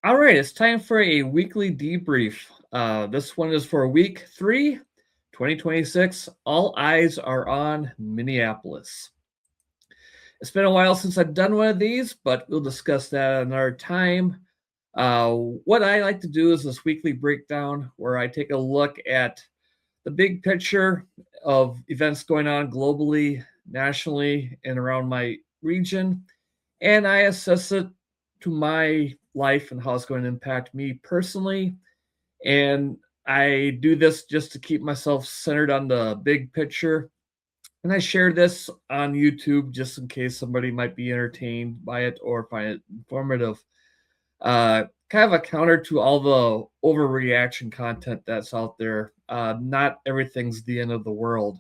All right, it's time for a weekly debrief. This one is for week 3, 2026. All eyes are on Minneapolis. It's been a while since I've done one of these, but we'll discuss that another time. What I like to do is this weekly breakdown where I take a look at the big picture of events going on globally, nationally, and around my region, and I assess it to my life and how it's going to impact me personally. And I do this just to keep myself centered on the big picture. And I share this on YouTube just in case somebody might be entertained by it or find it informative. Kind of a counter to all the overreaction content that's out there. Not everything's the end of the world,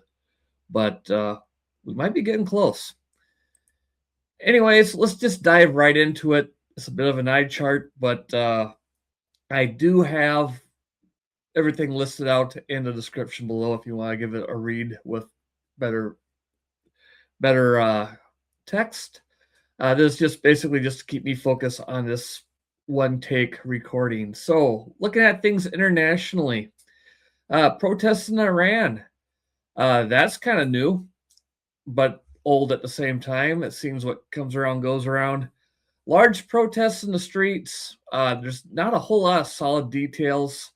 but we might be getting close. Anyways, let's just dive right into it. It's a bit of an eye chart, but I do have everything listed out in the description below if you want to give it a read with better text. This is just basically just to keep me focused on this one take recording. So, looking at things internationally, protests in Iran. That's kind of new, but old at the same time. It seems what comes around goes around. Large protests in the streets. There's not a whole lot of solid details.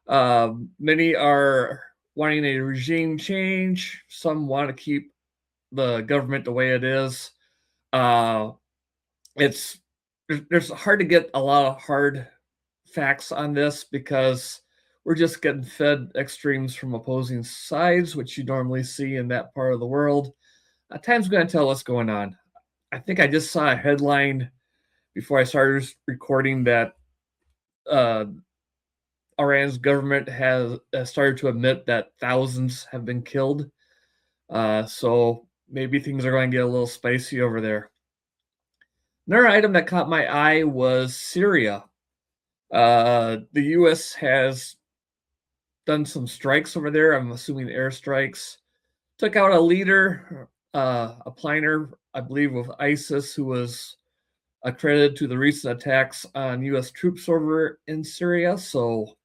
Many are wanting a regime change. Some want to keep the government the way it is. It's there's hard to get a lot of hard facts on this because we're just getting fed extremes from opposing sides, which you normally see in that part of the world. Time's going to tell what's going on. I think I just saw a headline before I started recording that Iran's government has started to admit that thousands have been killed. So maybe things are going to get a little spicy over there. Another item that caught my eye was Syria. The U.S. has done some strikes over there. I'm assuming airstrikes. Took out a leader, a planner, I believe, with ISIS, who was accredited to the recent attacks on U.S. troops over in Syria. So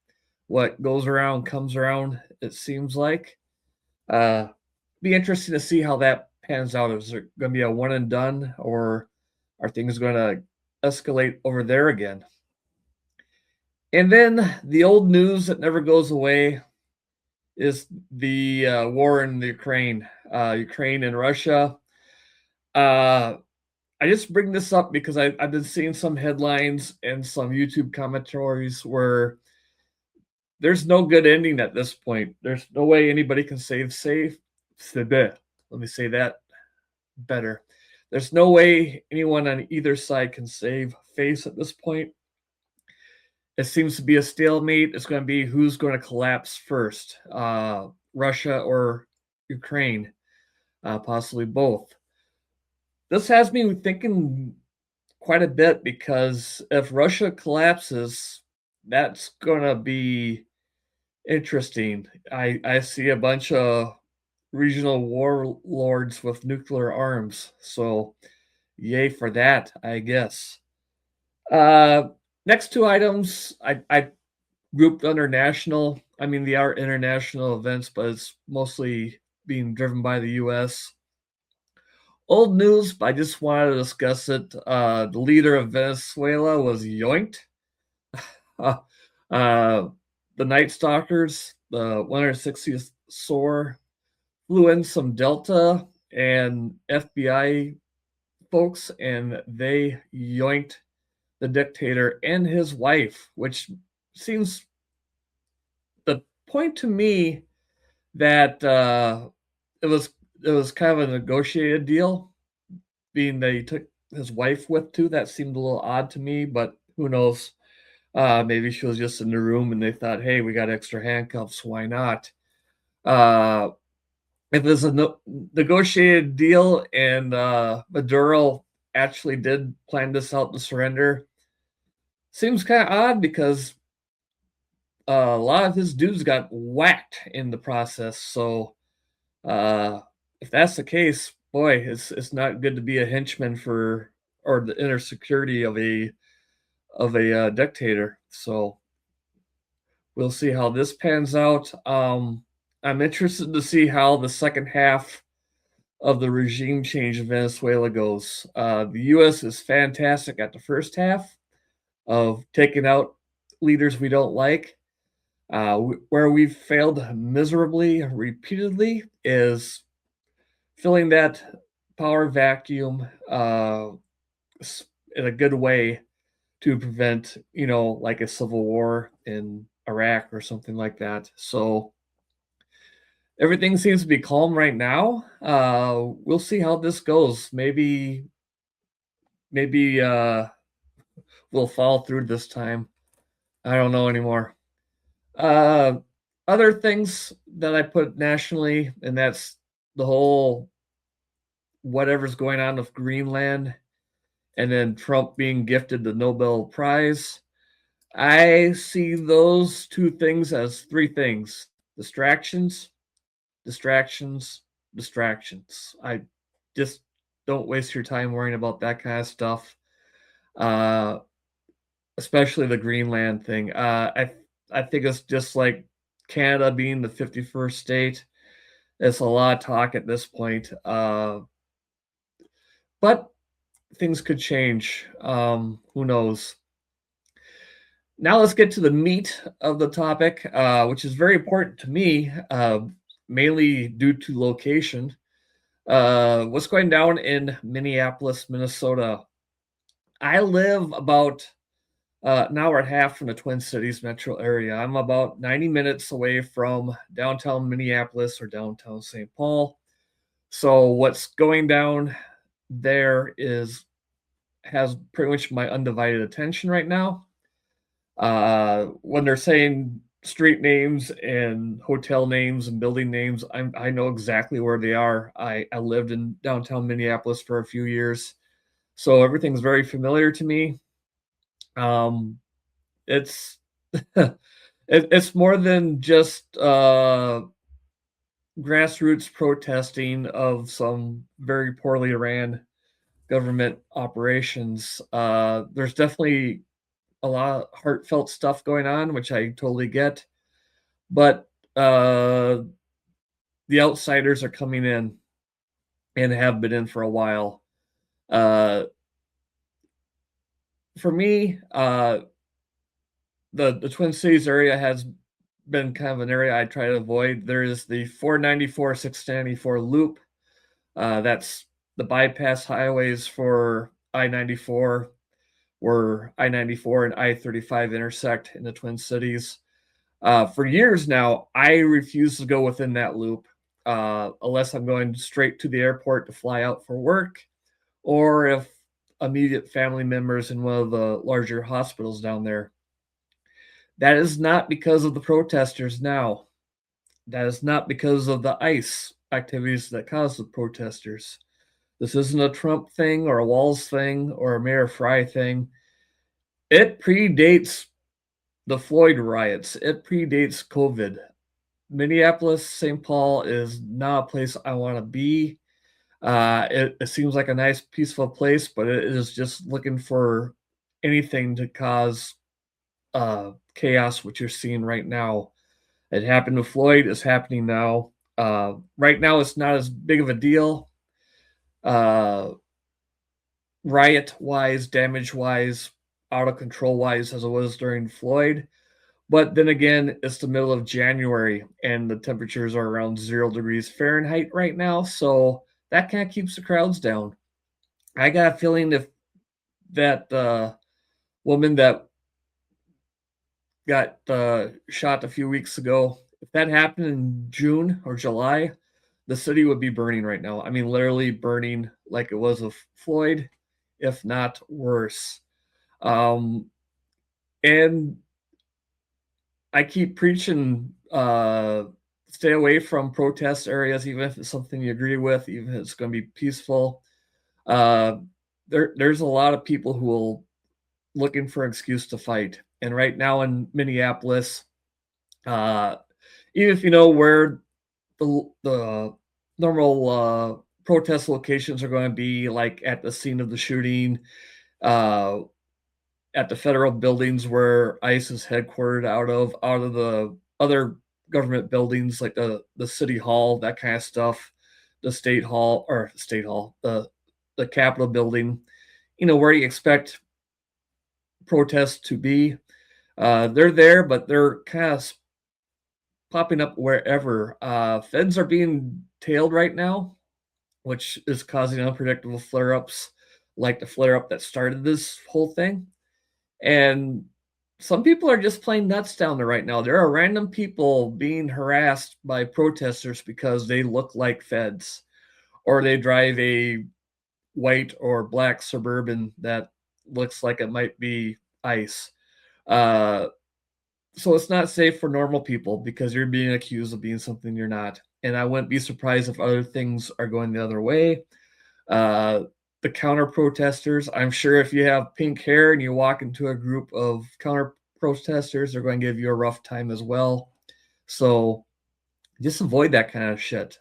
what goes around comes around, it seems like. Be interesting to see how that pans out. Is there going to be a one and done, or are things going to escalate over there again? And then the old news that never goes away is the war in the Ukraine, Ukraine and Russia. I just bring this up because I've been seeing some headlines and some YouTube commentaries where there's no good ending at this point. There's no way anybody can save safe. Let me say that better. There's no way anyone on either side can save face at this point. It seems to be a stalemate. It's going to be who's going to collapse first, Russia or Ukraine, possibly both. This has me thinking quite a bit because if Russia collapses, that's going to be interesting. I see a bunch of regional warlords with nuclear arms, so yay for that, I guess. Next two items I grouped under national. I mean, they are international events, but it's mostly being driven by the U.S. Old news, but I just wanted to discuss it. The leader of Venezuela was yoinked. The Night Stalkers, the 160th SOAR, flew in some Delta and FBI folks, and they yoinked the dictator and his wife, which seems the point to me that it was kind of a negotiated deal, being that he took his wife with too. That seemed a little odd to me, but who knows? Maybe she was just in the room and they thought, hey, we got extra handcuffs. Why not? If there's a negotiated deal and Maduro actually did plan this out to surrender, seems kind of odd because a lot of his dudes got whacked in the process. So if that's the case, boy, it's not good to be a henchman for or the inner security of of a dictator. So we'll see how this pans out. I'm interested to see how the second half of the regime change in Venezuela goes. The U.S. is fantastic at the first half of taking out leaders we don't like. Where we've failed miserably repeatedly is filling that power vacuum in a good way to prevent, like a civil war in Iraq or something like that. So everything seems to be calm right now. We'll see how this goes. Maybe we'll fall through this time. I don't know anymore. Uh, Other things that I put nationally, and that's the whole whatever's going on with Greenland, and then Trump being gifted the Nobel Prize. I see those two things as three things: distractions, distractions, distractions. I just don't waste your time worrying about that kind of stuff. Uh, Especially the Greenland thing. I think it's just like Canada being the 51st state. It's a lot of talk at this point, but things could change. Who knows? Now let's get to the meat of the topic, which is very important to me, mainly due to location. What's going down in Minneapolis, Minnesota? I live about an hour and a half from the Twin Cities metro area. I'm about 90 minutes away from downtown Minneapolis or downtown St. Paul. So what's going down there has pretty much my undivided attention right now. When they're saying street names and hotel names and building names, I know exactly where they are. I lived in downtown Minneapolis for a few years, so everything's very familiar to me. It's it's more than just grassroots protesting of some very poorly ran government operations. There's definitely a lot of heartfelt stuff going on, which I totally get. But the outsiders are coming in and have been in for a while. Uh, for me, the Twin Cities area has been kind of an area I try to avoid. There is the 494 694 loop. That's the bypass highways for I-94, where I-94 and I-35 intersect in the Twin Cities. For years now, I refuse to go within that loop unless I'm going straight to the airport to fly out for work, or if immediate family members in one of the larger hospitals down there. That is not because of the protesters now. That is not because of the ICE activities that caused the protesters. This isn't a Trump thing or a Walz thing or a Mayor Fry thing. It predates the Floyd riots. It predates COVID. Minneapolis, St. Paul is not a place I want to be. It seems like a nice, peaceful place, but it is just looking for anything to cause chaos, which you're seeing right now. It happened with Floyd. It's happening now. Right now, it's not as big of a deal. Riot-wise, damage-wise, out of control-wise, as it was during Floyd. But then again, it's the middle of January, and the temperatures are around 0 degrees Fahrenheit right now, so that kind of keeps the crowds down. I got a feeling if that woman that got shot a few weeks ago, if that happened in June or July, the city would be burning right now. I mean, literally burning like it was with Floyd, if not worse. And I keep preaching, stay away from protest areas, even if it's something you agree with, even if it's going to be peaceful. There's a lot of people who will looking for an excuse to fight. And right now in Minneapolis, even if you know where the normal protest locations are going to be, like at the scene of the shooting, at the federal buildings where ICE is headquartered out of the other government buildings like the city hall, that kind of stuff, the state hall, the Capitol building, where you expect protests to be. They're there, but they're kind of popping up wherever. Feds are being tailed right now, which is causing unpredictable flare ups like the flare up that started this whole thing. And some people are just plain nuts down there right now. There are random people being harassed by protesters because they look like feds or they drive a white or black Suburban that looks like it might be ICE. So it's not safe for normal people because you're being accused of being something you're not. And I wouldn't be surprised if other things are going the other way. The counter protesters, I'm sure if you have pink hair and you walk into a group of counter protesters, they're going to give you a rough time as well. So just avoid that kind of shit.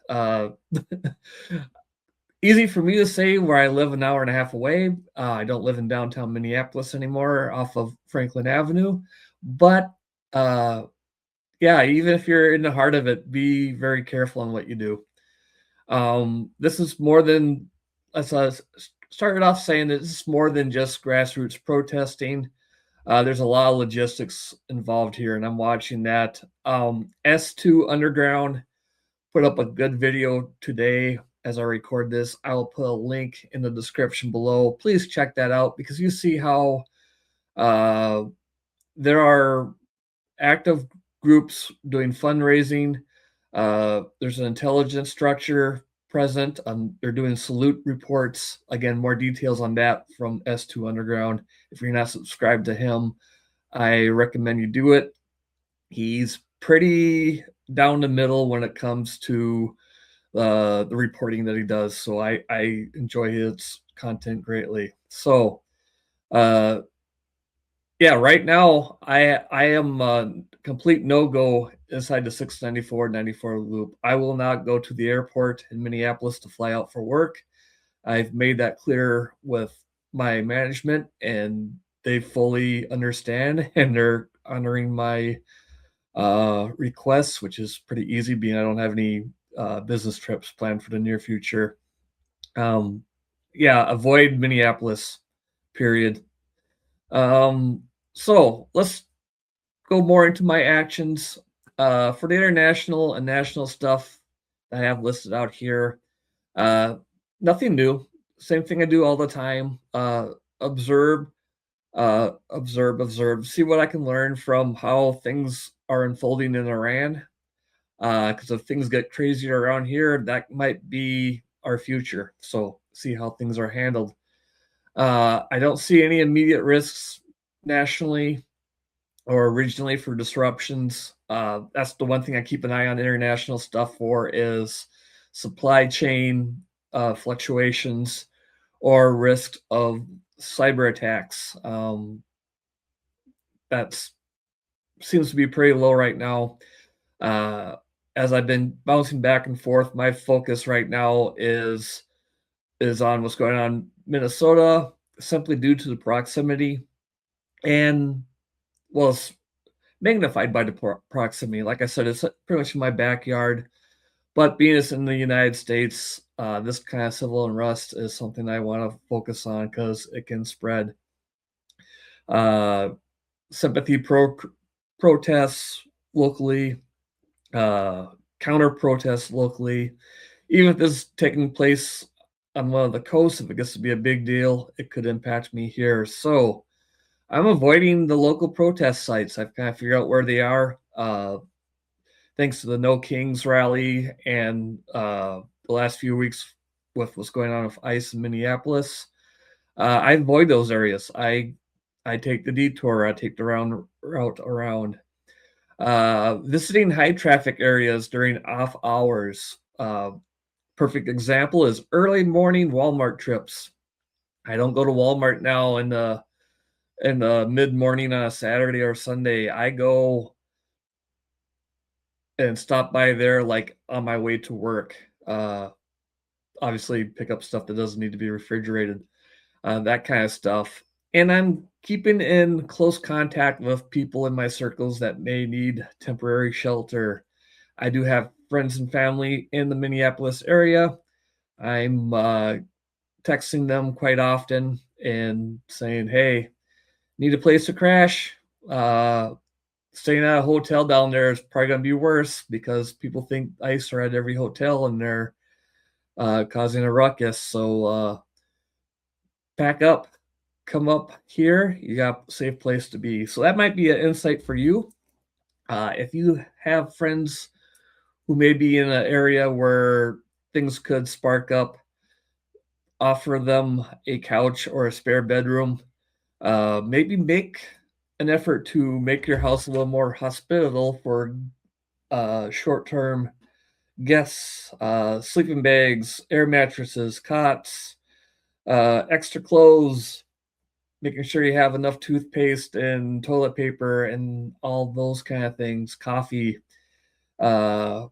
Easy for me to say where I live an hour and a half away. I don't live in downtown Minneapolis anymore off of Franklin Avenue. But yeah, even if you're in the heart of it, be very careful on what you do. This is more than, as I started off saying, this is more than just grassroots protesting. There's a lot of logistics involved here, and I'm watching that. S2 Underground put up a good video today as I record this. I will put a link in the description below. Please check that out because you see how there are active groups doing fundraising. There's an intelligence structure present. They're doing salute reports. Again, more details on that from S2 Underground. If you're not subscribed to him, I recommend you do it. He's pretty down the middle when it comes to the reporting that he does. So I enjoy his content greatly. So yeah, right now I am a complete no-go inside the 694 loop. I will not go to the airport in Minneapolis to fly out for work. I've made that clear with my management and they fully understand and they're honoring my requests, which is pretty easy being I don't have any business trips planned for the near future. Yeah, avoid Minneapolis, period. So let's go more into my actions. For the international and national stuff I have listed out here, nothing new. Same thing I do all the time. Observe, observe. See what I can learn from how things are unfolding in Iran. Because if things get crazier around here, that might be our future. So see how things are handled. I don't see any immediate risks nationally or regionally for disruptions. That's the one thing I keep an eye on international stuff for is supply chain fluctuations or risk of cyber attacks. That seems to be pretty low right now. As I've been bouncing back and forth, my focus right now is on what's going on in Minnesota, simply due to the proximity and well, it's magnified by the proximity. Like I said, it's pretty much in my backyard. But being it's in the United States, this kind of civil unrest is something I want to focus on because it can spread. Sympathy protests locally, counter protests locally. Even if this is taking place on one of the coasts, if it gets to be a big deal, it could impact me here. So I'm avoiding the local protest sites. I've kind of figured out where they are. Thanks to the No Kings rally and the last few weeks with what's going on with ICE in Minneapolis, I avoid those areas. I take the detour. I take the route around. Visiting high traffic areas during off hours. Perfect example is early morning Walmart trips. I don't go to Walmart now in the mid morning on a Saturday or Sunday. I go and stop by there like on my way to work. Obviously, pick up stuff that doesn't need to be refrigerated, that kind of stuff. And I'm keeping in close contact with people in my circles that may need temporary shelter. I do have friends and family in the Minneapolis area. I'm texting them quite often and saying, hey, need a place to crash? Staying at a hotel down there is probably going to be worse because people think ICE are at every hotel and they're causing a ruckus. So pack up, come up here. You got a safe place to be. So that might be an insight for you. If you have friends who may be in an area where things could spark up, offer them a couch or a spare bedroom. Maybe make an effort to make your house a little more hospitable for short-term guests, sleeping bags, air mattresses, cots, extra clothes, making sure you have enough toothpaste and toilet paper and all those kind of things, coffee. Uh,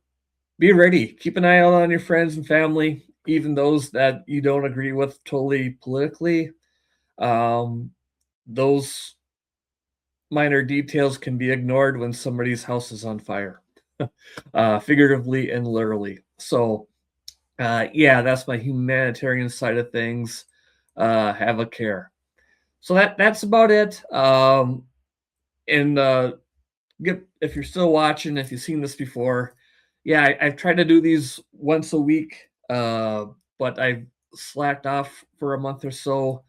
be ready. Keep an eye out on your friends and family, even those that you don't agree with totally politically. Um, those minor details can be ignored when somebody's house is on fire, figuratively and literally. So, yeah, that's my humanitarian side of things. Have a care. So that's about it. And if you're still watching, if you've seen this before, yeah, I've tried to do these once a week, but I've slacked off for a month or so.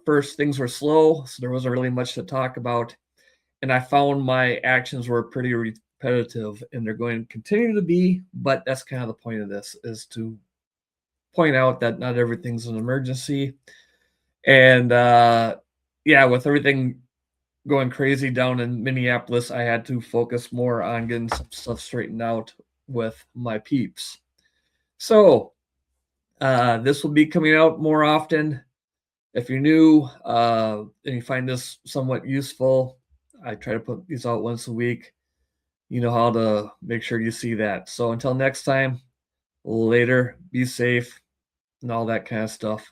First, things were slow, so there wasn't really much to talk about. And I found my actions were pretty repetitive, and they're going to continue to be. But that's kind of the point of this, is to point out that not everything's an emergency. And yeah, with everything going crazy down in Minneapolis, I had to focus more on getting some stuff straightened out with my peeps. So this will be coming out more often. If you're new and you find this somewhat useful, I try to put these out once a week. You know how to make sure you see that. So until next time, later, be safe, and all that kind of stuff.